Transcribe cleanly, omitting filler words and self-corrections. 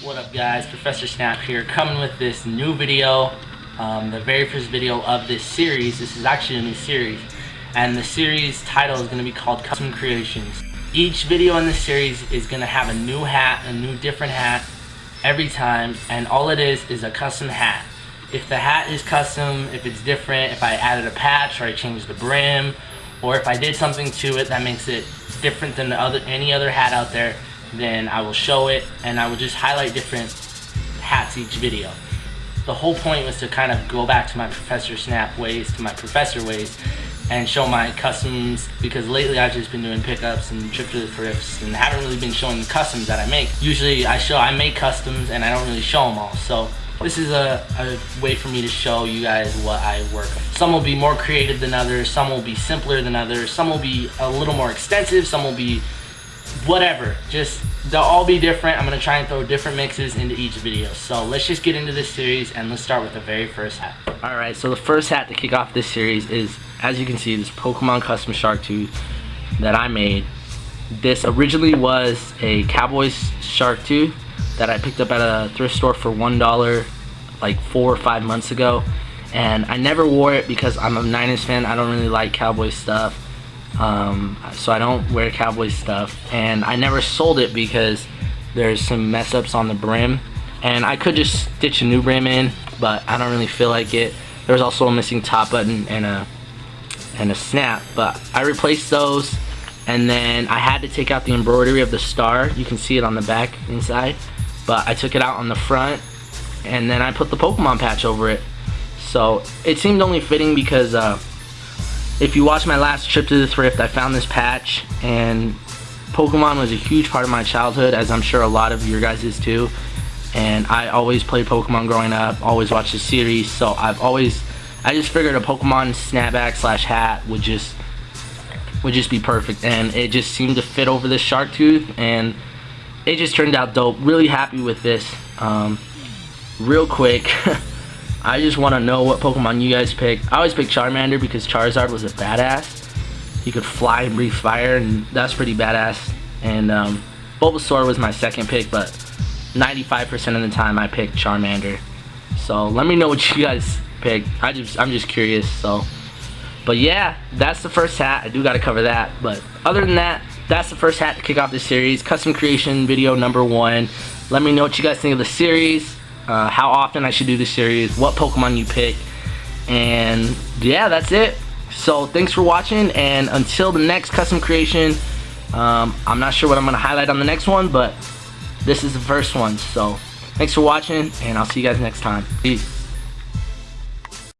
What up guys, ProfessorSnapp here, coming with this new video, the very first video of this series. This is actually a new series, and the series title is going to be called Custom Creations. Each video in this series is going to have a new hat, a new different hat every time, and all it is a custom hat. If the hat is custom, if it's different, if I added a patch or I changed the brim, or if I did something to it that makes it different than any other hat out there, then I will show it, and I will just highlight different hats each video. The whole point was to kind of go back to my ProfessorSnapp ways, to my professor ways, and show my customs, because lately I've just been doing pickups and trip to the thrifts and haven't really been showing the customs that I make. Usually I make customs and I don't really show them all, so this is a way for me to show you guys what I work on. Some will be more creative than others, some will be simpler than others, some will be a little more extensive, some will be whatever. Just, they'll all be different. I'm going to try and throw different mixes into each video. So let's just get into this series, and let's start with the very first hat. Alright, so the first hat to kick off this series is, as you can see, this Pokemon custom Sharktooth that I made. This originally was a Cowboys Sharktooth that I picked up at a thrift store for $1 like 4 or 5 months ago, and I never wore it because I'm a Niners fan. I don't really like Cowboys stuff, so I don't wear Cowboys stuff, and I never sold it because there's some mess ups on the brim, and I could just stitch a new brim in, but I don't really feel like it. There's also a missing top button and a snap, but I replaced those, and then I had to take out the embroidery of the star. You can see it on the back inside, but I took it out on the front, and then I put the Pokemon patch over it. So it seemed only fitting because if you watch my last trip to the thrift, I found this patch, and Pokemon was a huge part of my childhood, as I'm sure a lot of your guys is too. And I always played Pokemon growing up, always watched the series, so I just figured a Pokemon snapback slash hat would just be perfect, and it just seemed to fit over this Sharktooth, and it just turned out dope. Really happy with this. Real quick, I just want to know what Pokemon you guys picked. I always picked Charmander because Charizard was a badass. He could fly and breathe fire, and that's pretty badass. And Bulbasaur was my second pick, but 95% of the time I picked Charmander. So let me know what you guys picked. I'm just curious. So, but yeah, that's the first hat. I do got to cover that. But other than that, that's the first hat to kick off this series. Custom creation video number 1. Let me know what you guys think of the series. How often I should do this series, what Pokemon you pick, and yeah, that's it. So thanks for watching, and until the next custom creation, I'm not sure what I'm going to highlight on the next one, but this is the first one. So thanks for watching, and I'll see you guys next time. Peace.